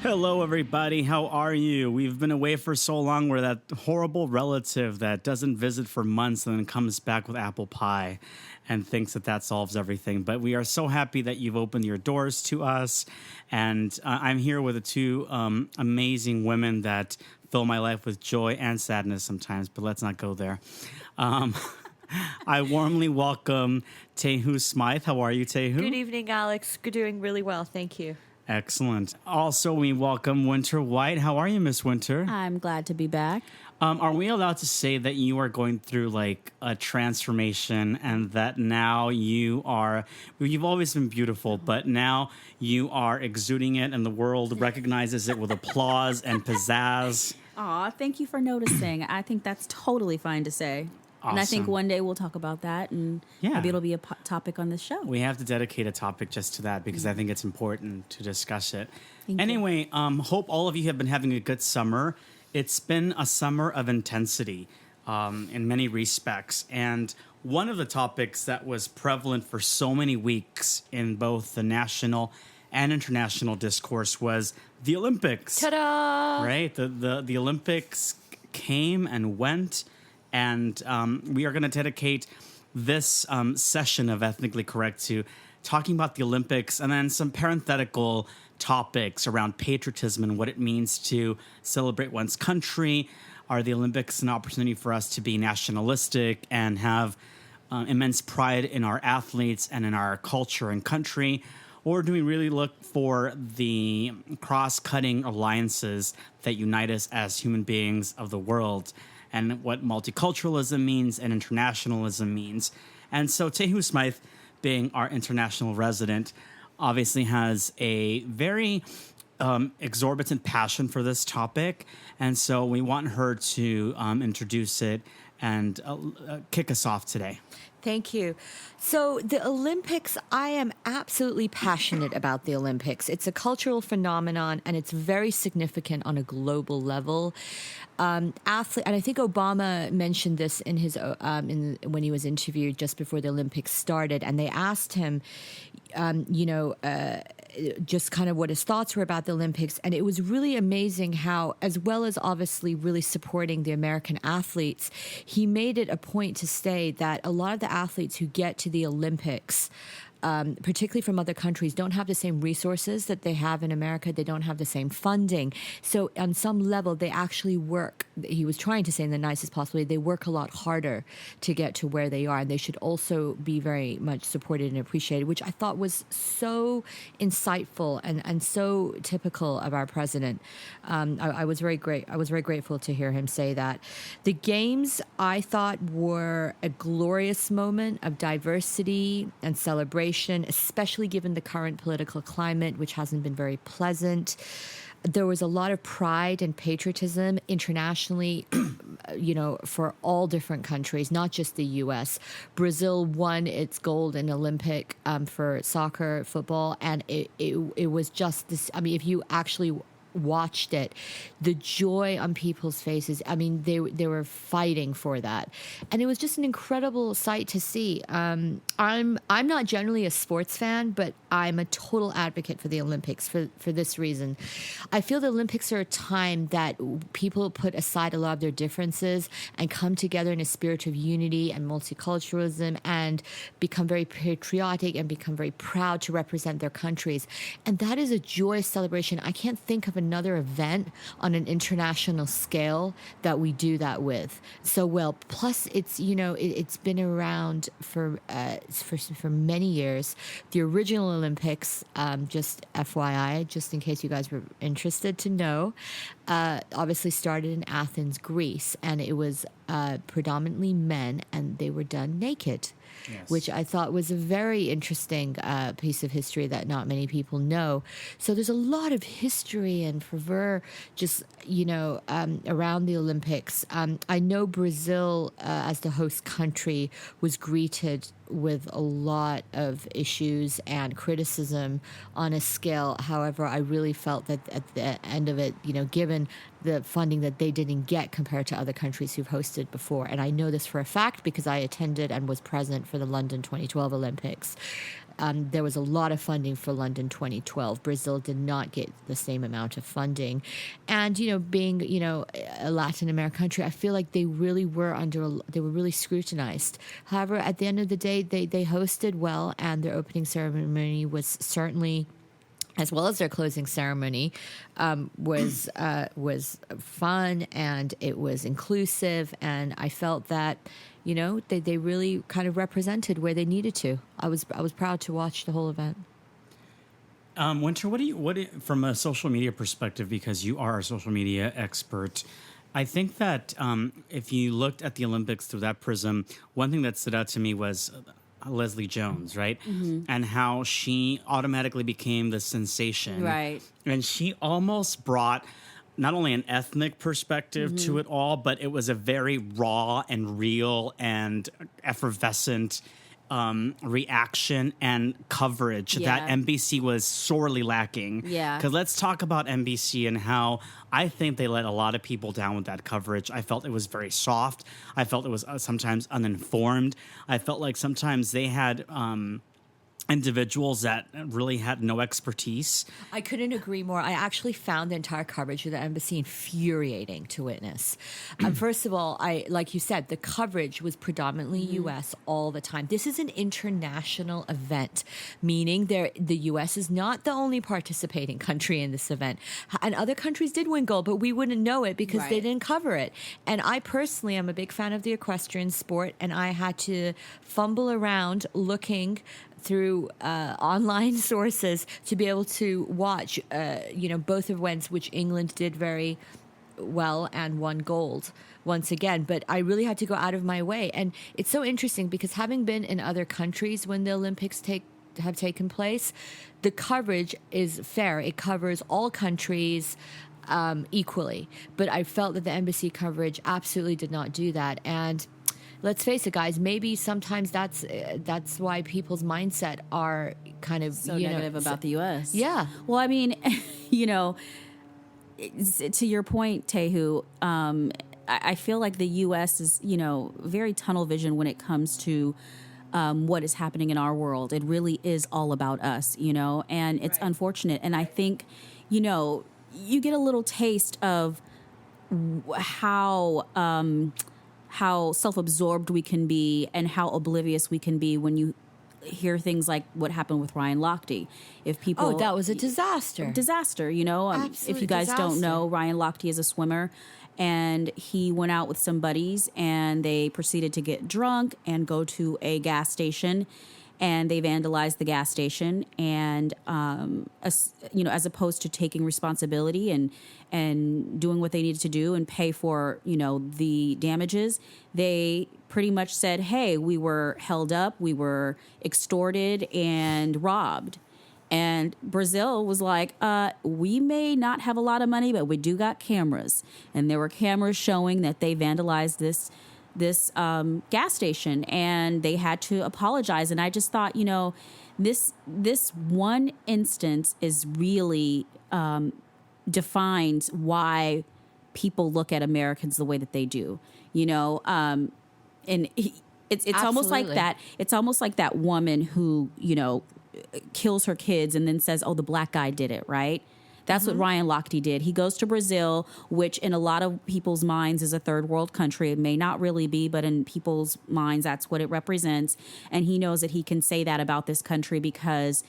Hello, everybody. How are you? We've been away for so long. We're that horrible relative that doesn't visit for months and then comes back with apple pie and thinks that that solves everything. But we are so happy that you've opened your doors to us. And I'm here with the two amazing women that fill my life with joy and sadness sometimes, but let's not go there. I warmly welcome Tehu Smythe. How are you, Tehu? Good evening, Alex. Good, doing really well. Thank you. Excellent. Also, we welcome Winter White. How are you, Miss Winter? I'm glad to be back. Are we allowed to say that you are going through like a transformation and that now you've always been beautiful, but now you are exuding it and the world recognizes it with applause and pizzazz? Aw, thank you for noticing. I think that's totally fine to say. Awesome. And I think one day we'll talk about that, and maybe it'll be a topic on this show. We have to dedicate a topic just to that because I think it's important to discuss it. Thank anyway, hope all of you have been having a good summer. It's been a summer of intensity in many respects. And one of the topics that was prevalent for so many weeks in both the national and international discourse was the Olympics. Ta-da! Right? The Olympics came and went. And we are going to dedicate this session of Ethnically Correct to talking about the Olympics and then some parenthetical topics around patriotism and what it means to celebrate one's country. Are the Olympics an opportunity for us to be nationalistic and have immense pride in our athletes and in our culture and country? Or do we really look for the cross-cutting alliances that unite us as human beings of the world? And what multiculturalism means and internationalism means. And so Tehu Smythe, being our international resident, obviously has a very exorbitant passion for this topic. And so we want her to introduce it and kick us off today. Thank you. So the Olympics, I am absolutely passionate about the Olympics. It's a cultural phenomenon, and it's very significant on a global level. And I think Obama mentioned this in his when he was interviewed just before the Olympics started, and they asked him, just kind of what his thoughts were about the Olympics. And it was really amazing how, as well as obviously really supporting the American athletes, he made it a point to say that a lot of the athletes who get to the Olympics, particularly from other countries, don't have the same resources that they have in America. They don't have the same funding. So on some level, they actually work, he was trying to say in the nicest possible way, they work a lot harder to get to where they are. And they should also be very much supported and appreciated, which I thought was so insightful and so typical of our president. I was very grateful to hear him say that. The games, I thought, were a glorious moment of diversity and celebration, especially given the current political climate, which hasn't been very pleasant. There was a lot of pride and patriotism internationally, for all different countries, not just the U.S. Brazil won its gold in Olympic for soccer, football, and it was just this. I mean, if you actually watched it, the joy on people's faces, I mean, they were fighting for that, and it was just an incredible sight to see. I'm not generally a sports fan, but I'm a total advocate for the Olympics for this reason. I feel the Olympics are a time that people put aside a lot of their differences and come together in a spirit of unity and multiculturalism and become very patriotic and become very proud to represent their countries. And that is a joyous celebration. I can't think of another event on an international scale that we do that with so well. Plus, it's it's been around for many years. The original Olympics, just FYI, just in case you guys were interested to know, obviously started in Athens, Greece, and it was predominantly men, and they were done naked. Yes. Which I thought was a very interesting piece of history that not many people know. So there's a lot of history and fervor just, around the Olympics. I know Brazil, as the host country, was greeted with a lot of issues and criticism on a scale. However, I really felt that at the end of it, given the funding that they didn't get compared to other countries who've hosted before. And I know this for a fact because I attended and was present for the London 2012 Olympics. There was a lot of funding for London 2012. Brazil did not get the same amount of funding. And, being, a Latin American country, I feel like they really were they were really scrutinized. However, at the end of the day, they hosted well, and their opening ceremony was certainly, as well as their closing ceremony, was fun, and it was inclusive, and I felt that, they really kind of represented where they needed to. I was proud to watch the whole event. Winter, from a social media perspective, because you are a social media expert, I think that if you looked at the Olympics through that prism, one thing that stood out to me was Leslie Jones, right? Mm-hmm. And how she automatically became the sensation. Right. And she almost brought not only an ethnic perspective to it all, but it was a very raw and real and effervescent reaction and coverage that NBC was sorely lacking. Yeah. Because let's talk about NBC and how I think they let a lot of people down with that coverage. I felt it was very soft. I felt it was sometimes uninformed. I felt like sometimes they had individuals that really had no expertise. I couldn't agree more. I actually found the entire coverage of the embassy infuriating to witness. First of all, like you said, the coverage was predominantly U.S. all the time. This is an international event, meaning the U.S. is not the only participating country in this event. And other countries did win gold, but we wouldn't know it because they didn't cover it. And I personally am a big fan of the equestrian sport, and I had to fumble around looking through online sources to be able to watch, both events, which England did very well and won gold once again. But I really had to go out of my way. And it's so interesting because having been in other countries when the Olympics have taken place, the coverage is fair. It covers all countries equally. But I felt that the embassy coverage absolutely did not do that. And let's face it, guys, maybe sometimes that's why people's mindset are kind of so negative about the U.S. Yeah. Well, I mean, to your point, Tehu, I feel like the U.S. is, very tunnel vision when it comes to what is happening in our world. It really is all about us, and it's unfortunate. And I think, you get a little taste of how self-absorbed we can be and how oblivious we can be when you hear things like what happened with Ryan Lochte. If people, that was a disaster. If you guys don't know, Ryan Lochte is a swimmer, and he went out with some buddies, and they proceeded to get drunk and go to a gas station, and they vandalized the gas station, and as opposed to taking responsibility and doing what they needed to do and pay for the damages, they pretty much said, hey, we were held up, we were extorted and robbed. And Brazil was like, we may not have a lot of money, but we do got cameras. And there were cameras showing that they vandalized this gas station, and they had to apologize. And I just thought, this one instance is really defines why people look at Americans the way that they do, and it's almost like that. It's almost like that woman who, kills her kids and then says, oh, the black guy did it, right? That's what Ryan Lochte did. He goes to Brazil, which in a lot of people's minds is a third world country. It may not really be, but in people's minds, that's what it represents. And he knows that he can say that about this country because,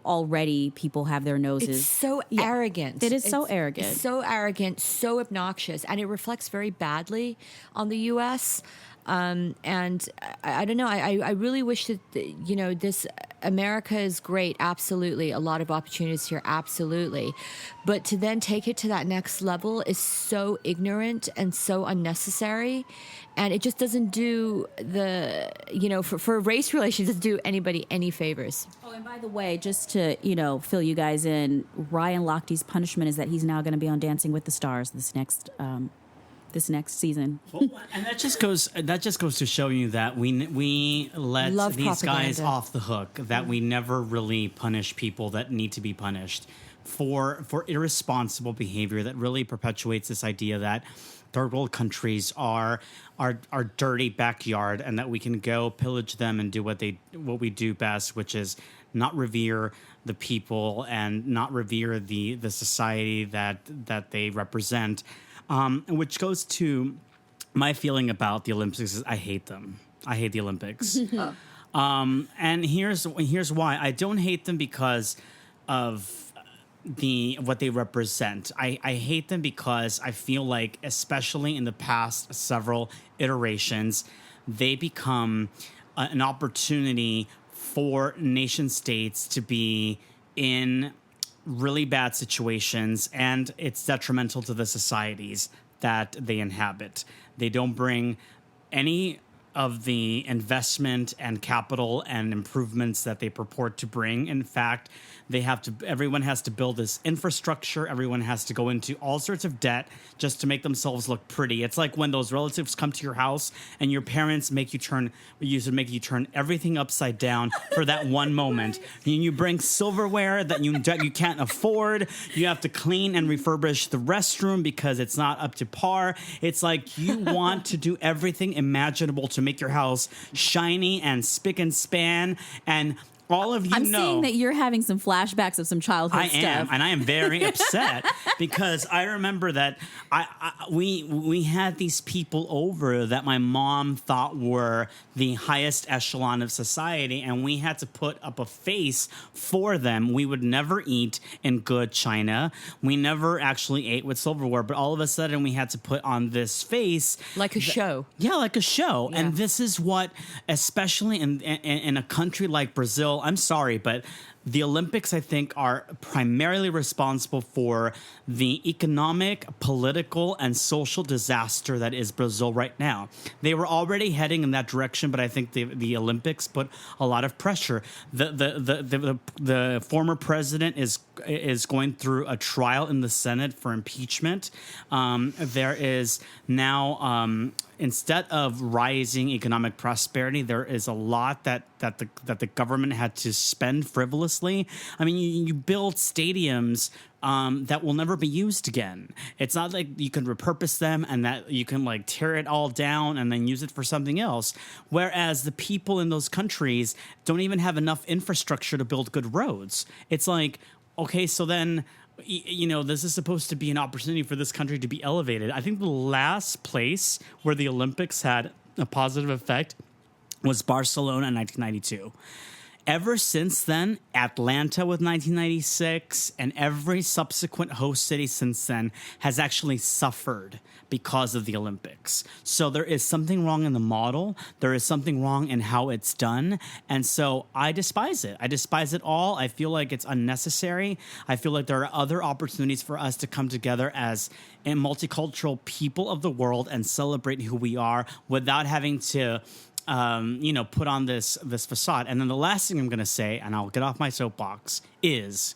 already people have their noses. It's so arrogant. It is so arrogant. It's so arrogant, so obnoxious, and it reflects very badly on the U.S., and I don't know. I really wish that, this America is great. Absolutely. A lot of opportunities here. Absolutely. But to then take it to that next level is so ignorant and so unnecessary. And it just doesn't do for race relations, it doesn't do anybody any favors. Oh, and by the way, just to, fill you guys in, Ryan Lochte's punishment is that he's now going to be on Dancing with the Stars this next season. Well, and that just goes to show you that we let Love these propaganda. guys off the hook, that we never really punish people that need to be punished for irresponsible behavior that really perpetuates this idea that third world countries are our dirty backyard, and that we can go pillage them and do what we do best, which is not revere the people and not revere the society that they represent. Which goes to my feeling about the Olympics is I hate them. I hate the Olympics. And here's why. I don't hate them because of what they represent. I hate them because I feel like, especially in the past several iterations, they become an opportunity for nation states to be in really bad situations, and it's detrimental to the societies that they inhabit. They don't bring any of the investment and capital and improvements that they purport to bring. In fact, everyone has to build this infrastructure. Everyone has to go into all sorts of debt just to make themselves look pretty. It's like when those relatives come to your house and your parents make you turn everything upside down for that one moment. You bring silverware that you can't afford. You have to clean and refurbish the restroom because it's not up to par. It's like you want to do everything imaginable to make your house shiny and spick and span, and all of you I'm know. seeing that you're having some flashbacks of some childhood stuff. I am, and I am very upset because I remember that we had these people over that my mom thought were the highest echelon of society, and we had to put up a face for them. We would never eat in good china. We never actually ate with silverware, but all of a sudden we had to put on this face. Like a show. Yeah, like a show. Yeah. And this is what, especially in a country like Brazil, I'm sorry, but the Olympics, I think, are primarily responsible for the economic, political, and social disaster that is Brazil right now. They were already heading in that direction, but I think the Olympics put a lot of pressure. The former president is going through a trial in the Senate for impeachment. There is now instead of rising economic prosperity, there is a lot that the government had to spend frivolously. I mean, you build stadiums that will never be used again. It's not like you can repurpose them and that you can like tear it all down and then use it for something else. Whereas the people in those countries don't even have enough infrastructure to build good roads. It's like, okay, so then, you know, this is supposed to be an opportunity for this country to be elevated. I think the last place where the Olympics had a positive effect was Barcelona in 1992. Ever since then, Atlanta with 1996 and every subsequent host city since then has actually suffered because of the Olympics. So there is something wrong in the model. There is something wrong in how it's done. And so I despise it. I despise it all. I feel like it's unnecessary. I feel like there are other opportunities for us to come together as a multicultural people of the world and celebrate who we are without having to put on this facade. And then the last thing I'm going to say, and I'll get off my soapbox, is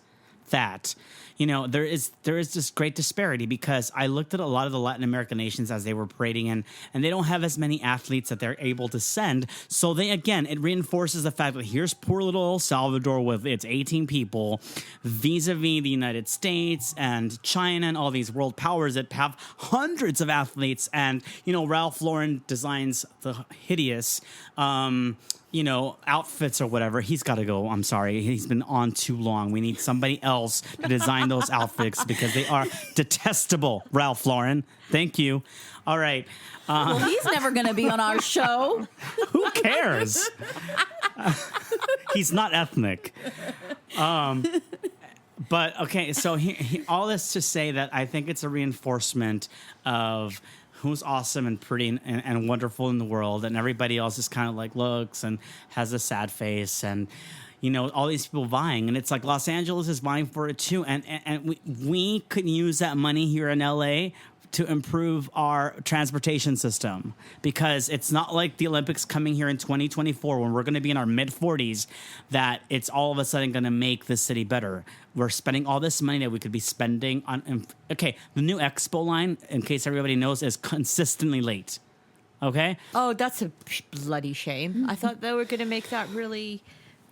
that, you know, there is this great disparity because I looked at a lot of the Latin American nations as they were parading in, and they don't have as many athletes that they're able to send. So it reinforces the fact that here's poor little El Salvador with its 18 people vis-a-vis the United States and China and all these world powers that have hundreds of athletes. And, you know, Ralph Lauren designs the hideous, outfits or whatever. He's got to go. I'm sorry. He's been on too long. We need somebody else to design those outfits because they are detestable, Ralph Lauren. Thank you. All right. Well, he's never going to be on our show. Who cares? He's not ethnic. But, okay, so all this to say that I think it's a reinforcement of who's awesome and pretty and wonderful in the world, and everybody else just kind of like looks and has a sad face, and you know, all these people vying, and it's like Los Angeles is vying for it too, and we could use that money here in LA to improve our transportation system, because it's not like the Olympics coming here in 2024 when we're going to be in our mid-40s that it's all of a sudden going to make the city better. We're spending all this money that we could be spending on. Okay, the new Expo line, in case everybody knows, is consistently late. Okay? Oh, that's a bloody shame. I thought they were going to make that really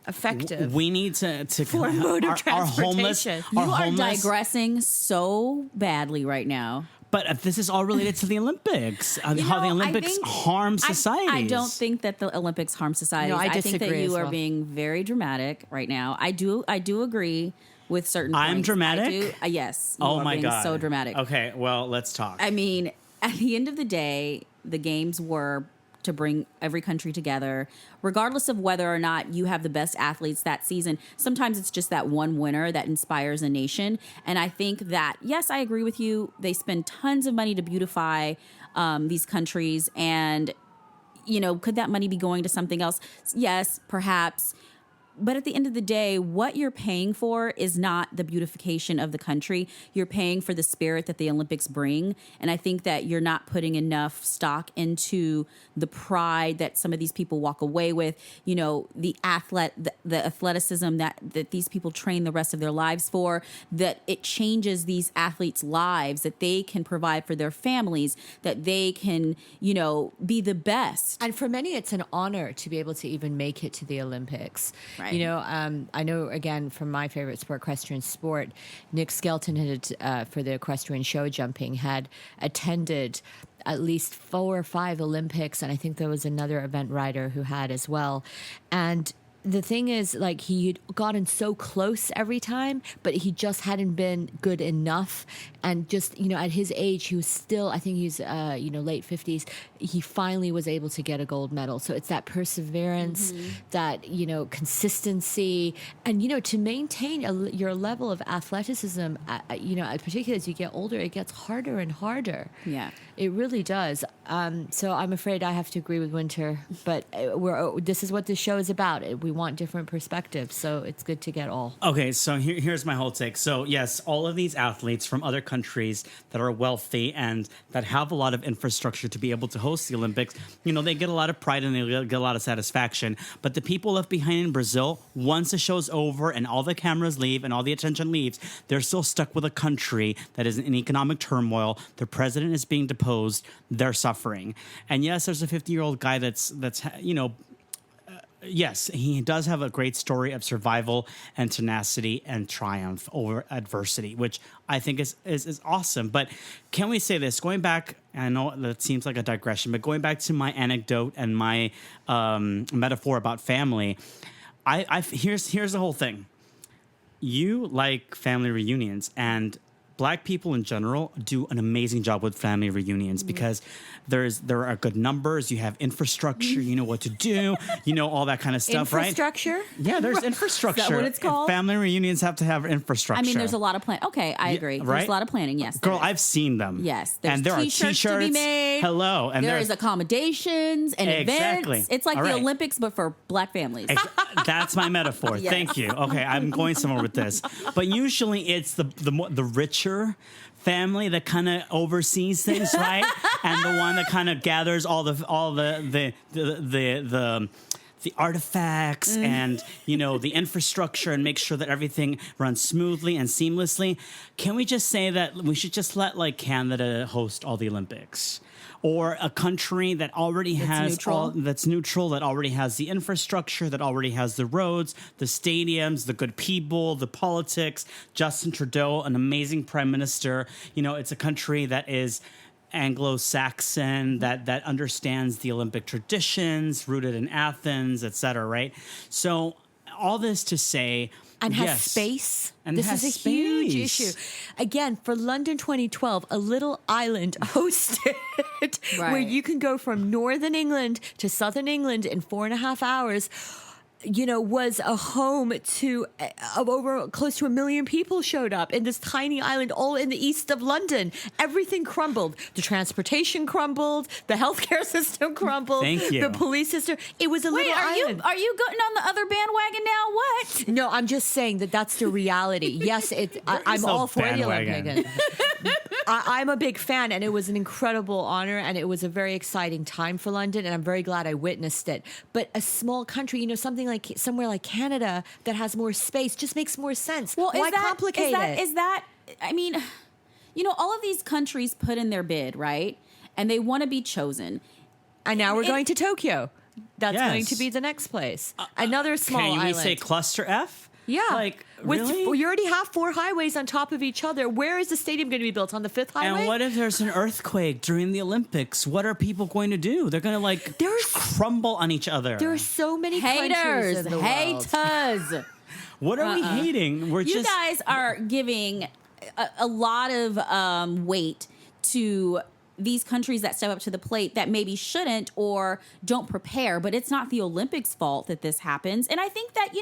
effective. We need to for mode of transportation. You are digressing so badly right now. But this is all related to the Olympics, how the Olympics harm society. I don't think that the Olympics harm society. No, I think that disagree you as are well. being very dramatic right now. I do agree with certain points. I'm dramatic? Yes. You Oh are my being God. so dramatic. Okay, well, let's talk. I mean, at the end of the day, the games were to bring every country together, regardless of whether or not you have the best athletes that season. Sometimes it's just that one winner that inspires a nation. And I think that, yes, I agree with you. They spend tons of money to beautify these countries. And, could that money be going to something else? Yes, perhaps. But at the end of the day, what you're paying for is not the beautification of the country. You're paying for the spirit that the Olympics bring. And I think that you're not putting enough stock into the pride that some of these people walk away with, the athleticism that these people train the rest of their lives for, that it changes these athletes' lives, that they can provide for their families, that they can, be the best. And for many, it's an honor to be able to even make it to the Olympics. Right. I know, again, from my favorite sport, equestrian sport, Nick Skelton for the equestrian show jumping had attended at least 4 or 5 Olympics. And I think there was another event rider who had as well. And the thing is, like, he'd gotten so close every time, but he just hadn't been good enough. And just, at his age, he was still, I think he's, late 50s. He finally was able to get a gold medal. So it's that perseverance, that, consistency, and, to maintain your level of athleticism, particularly as you get older, it gets harder and harder. Yeah. It really does. So I'm afraid I have to agree with Winter, but this is what this show is about. We want different perspectives, so it's good to get all. Okay, so here's my whole take. So yes, all of these athletes from other countries that are wealthy and that have a lot of infrastructure to be able to host the Olympics, they get a lot of pride and they get a lot of satisfaction. But the people left behind in Brazil, once the show's over and all the cameras leave and all the attention leaves, they're still stuck with a country that is in economic turmoil. Their president is being deposed. They're suffering. And yes, there's a 50-year-old guy that's yes, he does have a great story of survival and tenacity and triumph over adversity, which I think is awesome. But can we say this? Going back, I know that seems like a digression, but going back to my anecdote and my metaphor about family, here's the whole thing. You like family reunions, and Black people in general do an amazing job with family reunions because there are good numbers. You have infrastructure. You know what to do. All that kind of stuff, right? Infrastructure? Yeah, there's infrastructure. Is that what it's called? Family reunions have to have infrastructure. I mean, there's a lot of planning. Okay, I agree. Right? There's a lot of planning, yes. Girl, I've seen them. Yes. And there t-shirts are to be T-shirts. made. Hello. And there is accommodations and Exactly. events. It's like All the right. Olympics, but for Black families. That's my metaphor. Yes. Thank you. Okay, I'm going somewhere with this. But usually it's the richer family that kind of oversees things, right? And the one that kind of gathers all the artifacts and the infrastructure and makes sure that everything runs smoothly and seamlessly. Can we just say that we should just let Canada host all the Olympics? Or a country that already that's neutral, that already has the infrastructure, that already has the roads, the stadiums, the good people, the politics. Justin Trudeau, an amazing prime minister. It's a country that is Anglo-Saxon, that understands the Olympic traditions, rooted in Athens, etc. Right? So all this to say. And has yes. space. And this has is a huge issue. Again, for London 2012, a little island hosted where you can go from northern England to southern England in 4.5 hours. Was a home to over close to 1 million people showed up in this tiny island, all in the east of London. Everything crumbled. The transportation crumbled. The healthcare system crumbled. Thank you. The police system. It was a little island. Are you getting on the other bandwagon now? What? No, I'm just saying that's the reality. Yes, I'm all for the Olympics. I'm a big fan, and it was an incredible honor, and it was a very exciting time for London, and I'm very glad I witnessed it. But a small country, somewhere like Canada that has more space just makes more sense. Well, why complicate it? Is that? I mean, all of these countries put in their bid, right? And they want to be chosen. And now we're going to Tokyo. That's Yes. going to be the next place. Another small island. Can we say cluster F? Yeah. Like, really? You already have 4 highways on top of each other. Where is the stadium going to be built? On the 5th highway? And what if there's an earthquake during the Olympics? What are people going to do? They're going to like crumble on each other. There are so many countries in the world. Haters. What are we hating? You guys are giving a lot of weight to these countries that step up to the plate that maybe shouldn't or don't prepare, but it's not the Olympics' fault that this happens. And I think that,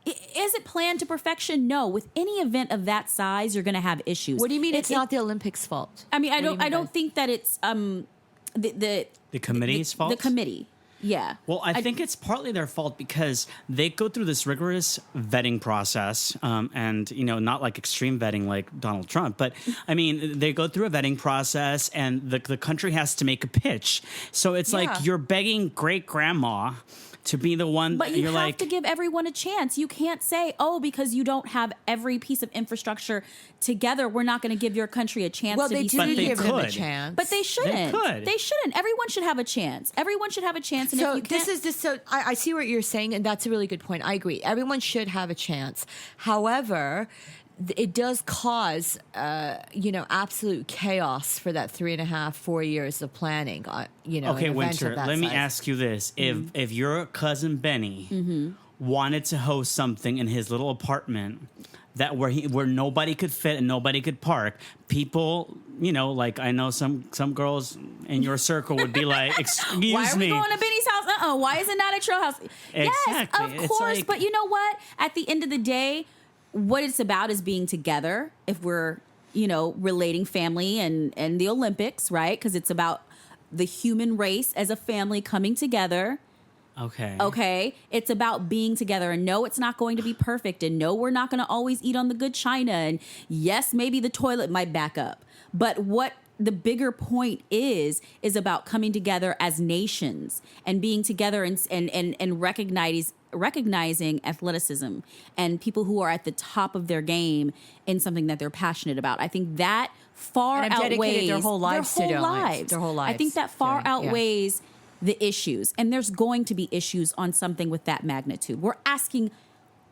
is it planned to perfection? No. With any event of that size, you're going to have issues. What do you mean it's not the Olympics' fault? I mean, I don't think that it's the committee's fault. The committee. Yeah. Well, I think it's partly their fault because they go through this rigorous vetting process, and not like extreme vetting like Donald Trump, but I mean they go through a vetting process, and the country has to make a pitch. So it's like you're begging great grandma to be the one. But you have to give everyone a chance. You can't say, because you don't have every piece of infrastructure together, we're not going to give your country a chance to be seen. Well, they do give them a chance. But they shouldn't. They shouldn't. Everyone should have a chance. Everyone should have a chance. And so I see what you're saying, and that's a really good point. I agree. Everyone should have a chance. However, it does cause, absolute chaos for that 3.5-4 years of planning. Okay, Winter. Let me ask you this: if your cousin Benny wanted to host something in his little apartment where nobody could fit and nobody could park, people, I know some girls in your circle would be like, "Excuse me, why are we going to Benny's house? Why is it not at your house?" Exactly. Yes, of course. But you know what? At the end of the day, what it's about is being together. If we're, relating family and the Olympics, right? Because it's about the human race as a family coming together. Okay. It's about being together. And no, it's not going to be perfect. And no, we're not going to always eat on the good china. And yes, maybe the toilet might back up. But what the bigger point is about coming together as nations and being together and recognizing athleticism and people who are at the top of their game in something that they're passionate about. I think that far outweighs their whole lives. Their whole lives. I think that far outweighs the issues. And there's going to be issues on something with that magnitude. We're asking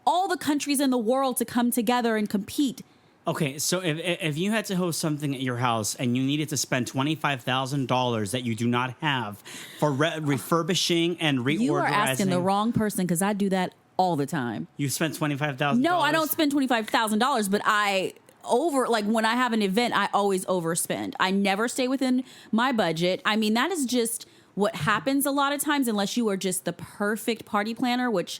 all the countries in the world to come together and compete. Okay, so if you had to host something at your house and you needed to spend $25,000 that you do not have for refurbishing and reorganizing, you are asking the wrong person because I do that all the time. You spent $25,000? No, I don't spend $25,000, but when I have an event, I always overspend. I never stay within my budget. I mean, that is just what happens a lot of times, unless you are just the perfect party planner, which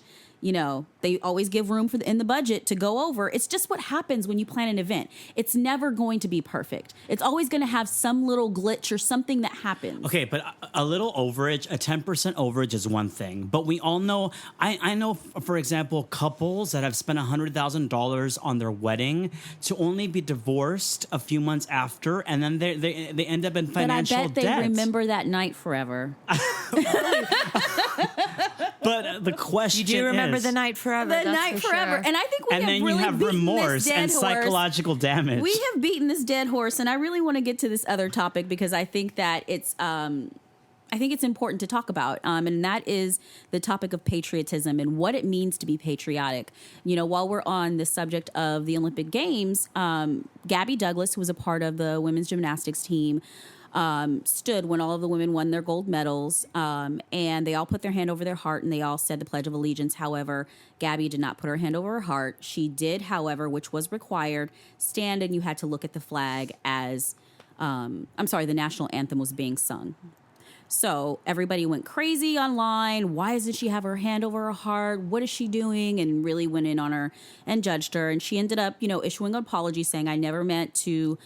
they always give room in the budget to go over. It's just what happens when you plan an event. It's never going to be perfect. It's always going to have some little glitch or something that happens. Okay, but a little overage, a 10% overage is one thing. But we all know, I know, for example, couples that have spent $100,000 on their wedding to only be divorced a few months after, and then they end up in financial debt. But I bet they remember that night forever. But the question is... You do remember the night forever. The night forever. Sure. And I think we have really beaten this dead horse. And then you have remorse and psychological damage. We have beaten this dead horse, and I really want to get to this other topic because I think that it's important to talk about, and that is the topic of patriotism and what it means to be patriotic. While we're on the subject of the Olympic Games, Gabby Douglas, who was a part of the women's gymnastics team, stood when all of the women won their gold medals, and they all put their hand over their heart and they all said the Pledge of Allegiance. However, Gabby did not put her hand over her heart. She did, however, which was required, stand, and you had to look at the flag as, the national anthem was being sung. So everybody went crazy online. Why doesn't she have her hand over her heart? What is she doing? And really went in on her and judged her. And she ended up, issuing an apology saying, I never meant to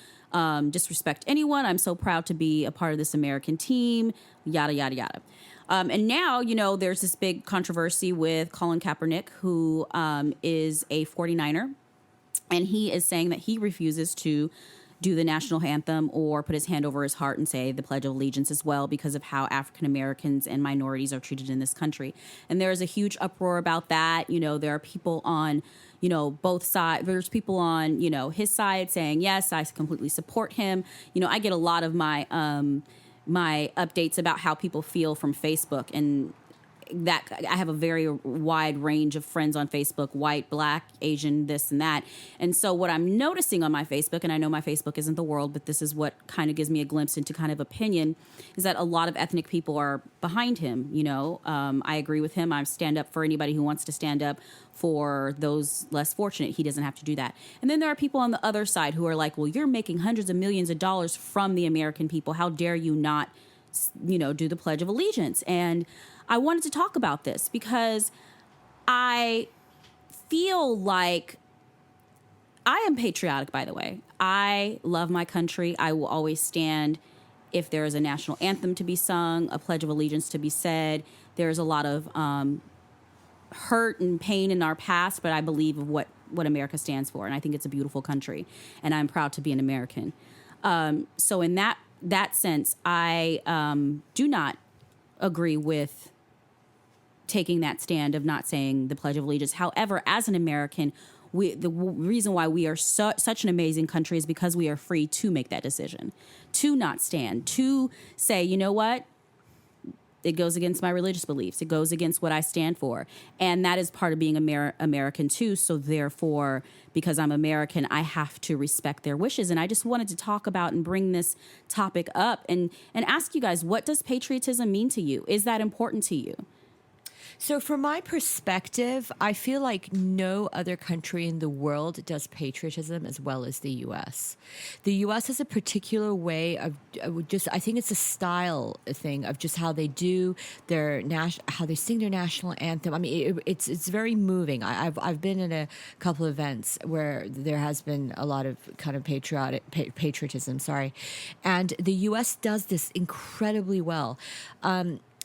disrespect anyone. I'm so proud to be a part of this American team, yada, yada, yada. And now, there's this big controversy with Colin Kaepernick, who is a 49er. And he is saying that he refuses to do the national anthem or put his hand over his heart and say the Pledge of Allegiance as well because of how African Americans and minorities are treated in this country. And there is a huge uproar about that. There are people on both sides. There's people on, his side saying, yes, I completely support him. I get a lot of my my updates about how people feel from Facebook. And I have a very wide range of friends on Facebook, white, black, Asian, this and that. And so what I'm noticing on my Facebook, and I know my Facebook isn't the world, but this is what kind of gives me a glimpse into kind of opinion, is that a lot of ethnic people are behind him. I agree with him. I stand up for anybody who wants to stand up for those less fortunate. He doesn't have to do that. And then there are people on the other side who are like, well, you're making hundreds of millions of dollars from the American people. How dare you not, do the Pledge of Allegiance? And I wanted to talk about this because I feel like I am patriotic, by the way. I love my country. I will always stand if there is a national anthem to be sung, a Pledge of Allegiance to be said. There's a lot of hurt and pain in our past, but I believe of what America stands for. And I think it's a beautiful country. And I'm proud to be an American. So in that sense, I do not agree with taking that stand of not saying the Pledge of Allegiance. However, as an American, the reason why we are such an amazing country is because we are free to make that decision, to not stand, to say, you know what? It goes against my religious beliefs. It goes against what I stand for. And that is part of being American too. So therefore, because I'm American, I have to respect their wishes. And I just wanted to talk about and bring this topic up and ask you guys, what does patriotism mean to you? Is that important to you? So from my perspective, I feel like no other country in the world does patriotism as well as the U.S. The U.S. has a particular way of I think it's a style thing of just how they do how they sing their national anthem. I mean, it's very moving. I've been in a couple of events where there has been a lot of kind of patriotism, and the U.S. does this incredibly well.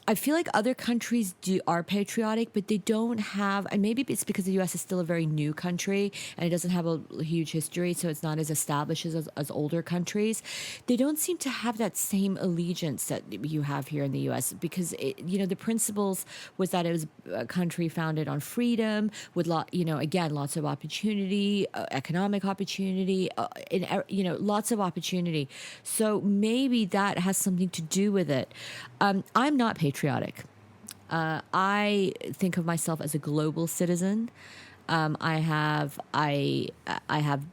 I feel like other countries are patriotic, but they don't have, and maybe it's because the U.S. is still a very new country and it doesn't have a huge history, so it's not as established as older countries. They don't seem to have that same allegiance that you have here in the U.S. because, the principles was that it was a country founded on freedom with, lots of opportunity, economic opportunity, lots of opportunity. So maybe that has something to do with it. I'm not patriotic. I think of myself as a global citizen. I have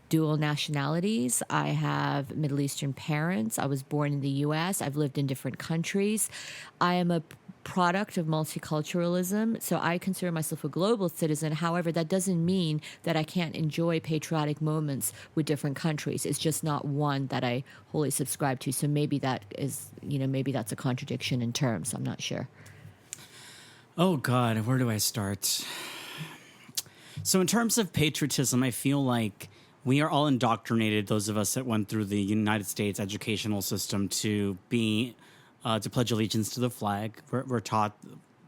dual nationalities. I have Middle Eastern parents. I was born in the U.S. I've lived in different countries. I am a product of multiculturalism, so I consider myself a global citizen. However, that doesn't mean that I can't enjoy patriotic moments with different countries. It's just not one that I wholly subscribe to. So maybe that is, maybe that's a contradiction in terms. I'm not sure. Oh, God, where do I start? So in terms of patriotism, I feel like we are all indoctrinated, those of us that went through the United States educational system, to pledge allegiance to the flag. We're taught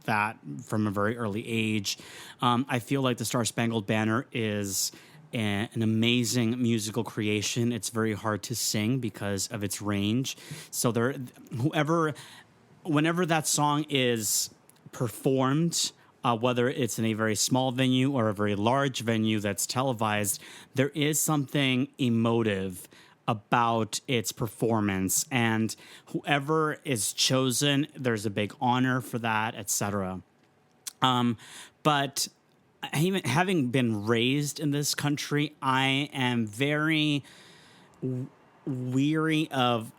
that from a very early age. I feel like the Star-Spangled Banner is an amazing musical creation. It's very hard to sing because of its range. So whenever that song is performed, whether it's in a very small venue or a very large venue that's televised, there is something emotive about its performance, and whoever is chosen, there's a big honor for that, etc. But having been raised in this country, I am very weary of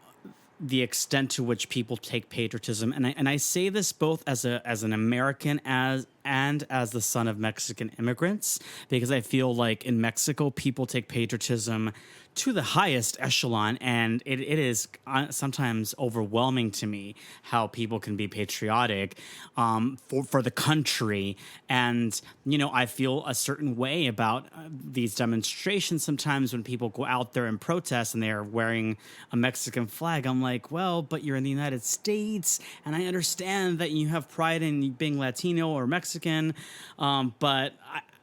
the extent to which people take patriotism, and I say this both as an American and as the son of Mexican immigrants, because I feel like in Mexico people take patriotism to the highest echelon, and it is sometimes overwhelming to me how people can be patriotic for the country. And, I feel a certain way about these demonstrations sometimes when people go out there and protest and they are wearing a Mexican flag. I'm like, well, but you're in the United States, and I understand that you have pride in being Latino or Mexican, but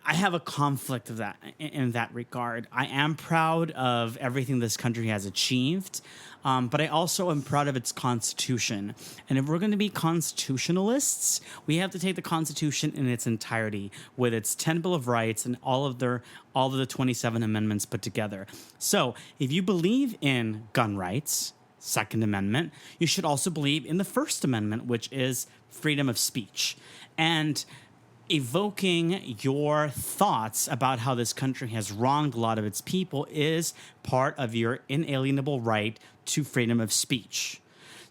I have a conflict of that in that regard. I am proud of everything this country has achieved, but I also am proud of its Constitution. And if we're going to be constitutionalists, we have to take the Constitution in its entirety, with its 10 Bill of Rights and all of the 27 amendments put together. So if you believe in gun rights, Second Amendment, you should also believe in the First Amendment, which is freedom of speech. And evoking your thoughts about how this country has wronged a lot of its people is part of your inalienable right to freedom of speech.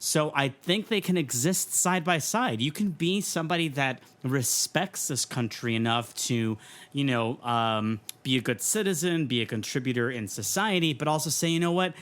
So I think they can exist side by side. You can be somebody that respects this country enough to, be a good citizen, be a contributor in society, but also say, you know what?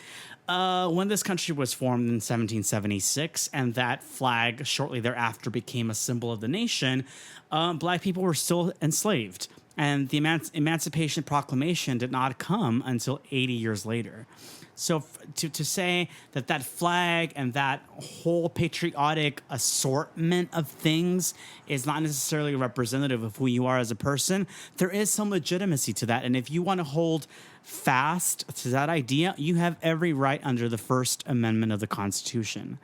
When this country was formed in 1776 and that flag shortly thereafter became a symbol of the nation, black people were still enslaved. And the Emancipation Proclamation did not come until 80 years later. So to say that flag and that whole patriotic assortment of things is not necessarily representative of who you are as a person, there is some legitimacy to that. And if you want to hold fast to that idea, you have every right under the First Amendment of the Constitution.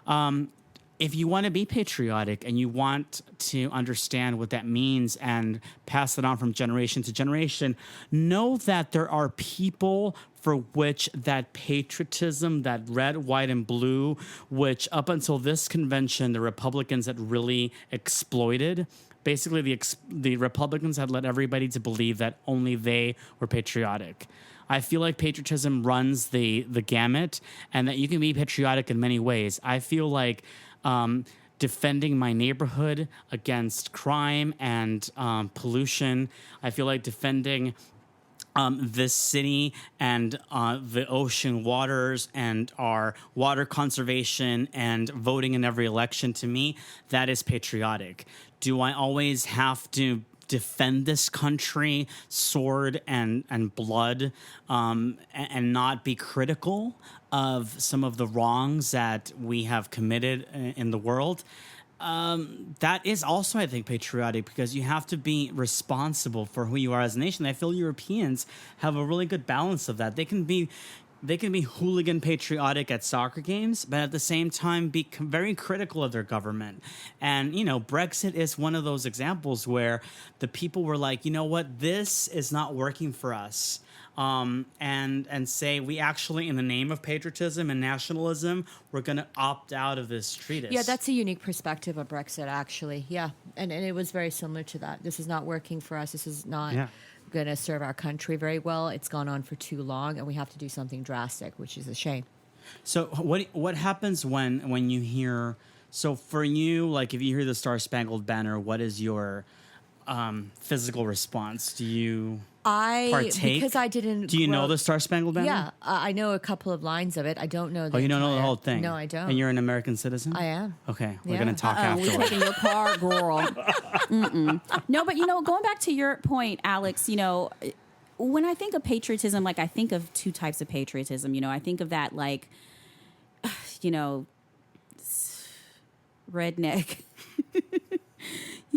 If you want to be patriotic and you want to understand what that means and pass it on from generation to generation, know that there are people for which that patriotism, that red, white, and blue, which up until this convention, the Republicans had really exploited. Basically, the Republicans had led everybody to believe that only they were patriotic. I feel like patriotism runs the gamut and that you can be patriotic in many ways. I feel like defending my neighborhood against crime and pollution. I feel like defending this city and the ocean waters and our water conservation and voting in every election. To me, that is patriotic. Do I always have to defend this country, sword and blood, and not be critical of some of the wrongs that we have committed in the world? That is also, I think, patriotic, because you have to be responsible for who you are as a nation. I feel Europeans have a really good balance of that. They can be hooligan patriotic at soccer games, but at the same time be very critical of their government. And, Brexit is one of those examples where the people were like, you know what, this is not working for us. And say we actually, in the name of patriotism and nationalism, we're going to opt out of this treatise. Yeah, that's a unique perspective of Brexit, actually. Yeah, and it was very similar to that. This is not working for us. This is not going to serve our country very well. It's gone on for too long, and we have to do something drastic, which is a shame. So what happens when you hear? So for you, like if you hear the Star Spangled Banner, what is your physical response? Do you partake? Because I didn't. Do you know the Star Spangled Banner? Yeah, I know a couple of lines of it. I don't know. You don't know the whole thing? No, I don't. And you're an American citizen? I am. Okay, we're gonna talk afterwards. We're taking your car, girl. No, but going back to your point, Alex. When I think of patriotism, I think of two types of patriotism. I think of that redneck.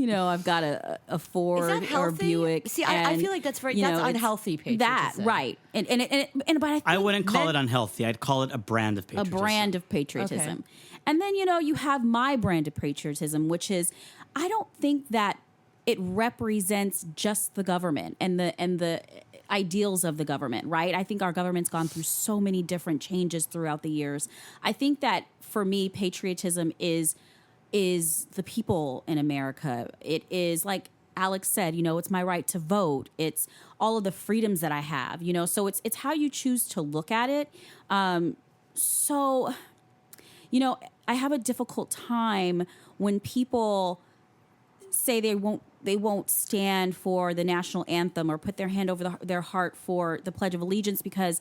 I've got a Ford or a Buick. See, I feel like that's unhealthy patriotism. That, right. But I wouldn't call it unhealthy. I'd call it a brand of patriotism. A brand of patriotism. Okay. And then, you have my brand of patriotism, which is, I don't think that it represents just the government and the ideals of the government, right? I think our government's gone through so many different changes throughout the years. I think that, for me, patriotism is the people in America. It is, like Alex said, it's my right to vote. It's all of the freedoms that I have, so it's how you choose to look at it. So, I have a difficult time when people say they won't stand for the national anthem or put their hand over their heart for the Pledge of Allegiance, because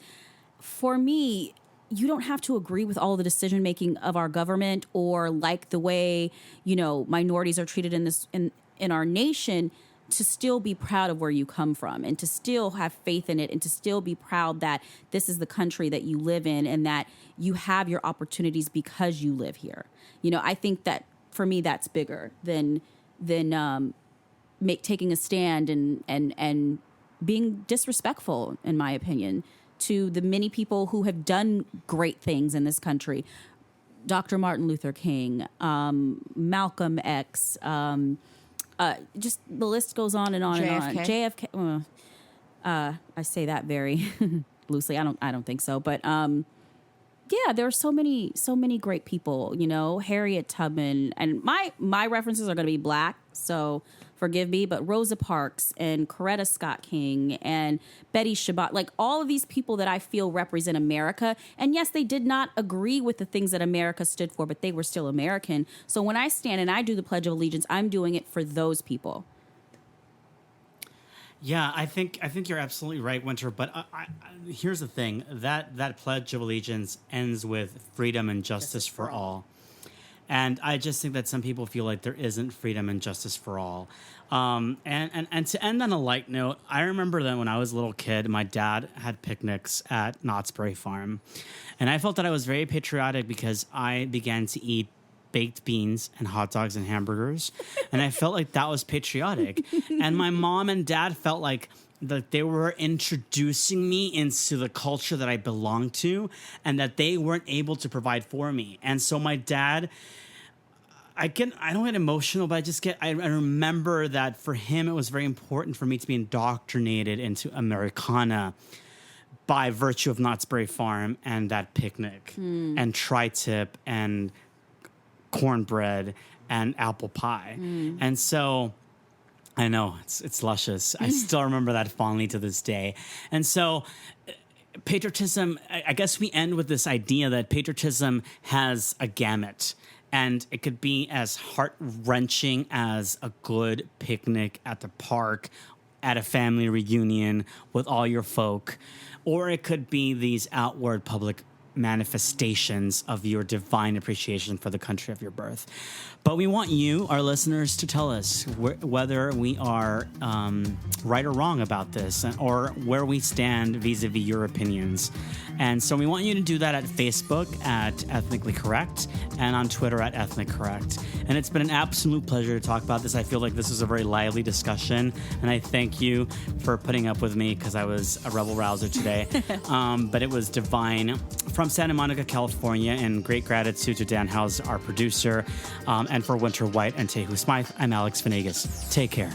for me, you don't have to agree with all of the decision making of our government or like the way, minorities are treated in our nation, to still be proud of where you come from and to still have faith in it and to still be proud that this is the country that you live in and that you have your opportunities because you live here. I think that for me, that's bigger than taking a stand and being disrespectful, in my opinion, to the many people who have done great things in this country. Dr. Martin Luther King, Malcolm X, just the list goes on and on and on. JFK. I say that very loosely. I don't think so, but Yeah, there are so many great people, you know, Harriet Tubman, and my references are going to be black, so forgive me, but Rosa Parks and Coretta Scott King and Betty Shabbat, like all of these people that I feel represent America. And yes, they did not agree with the things that America stood for, but they were still American. So when I stand and I do the Pledge of Allegiance, I'm doing it for those people. Yeah, I think you're absolutely right, Winter. But here's the thing: that Pledge of Allegiance ends with freedom and justice for all. And I just think that some people feel like there isn't freedom and justice for all. And to end on a light note, I remember that when I was a little kid, my dad had picnics at Knott's Berry Farm. And I felt that I was very patriotic because I began to eat baked beans and hot dogs and hamburgers. And I felt like that was patriotic. And my mom and dad felt like that they were introducing me into the culture that I belonged to and that they weren't able to provide for me. And so my dad, I don't get emotional, but I remember that for him, it was very important for me to be indoctrinated into Americana by virtue of Knott's Berry Farm and that picnic and tri-tip and cornbread and apple pie. And so I know it's luscious. I still remember that fondly to this day. And so patriotism, I guess we end with this idea that patriotism has a gamut. And it could be as heart-wrenching as a good picnic at the park, at a family reunion with all your folk. Or it could be these outward public manifestations of your divine appreciation for the country of your birth. But we want you, our listeners, to tell us whether we are right or wrong about this, or where we stand vis-a-vis your opinions. And so we want you to do that at Facebook at Ethnically Correct and on Twitter at Ethnic Correct. And it's been an absolute pleasure to talk about this. I feel like this was a very lively discussion, and I thank you for putting up with me because I was a rebel rouser today. But it was divine. From Santa Monica, California, and great gratitude to Dan House, our producer, and for Winter White and Tehu Smythe, I'm Alex Venegas. Take care.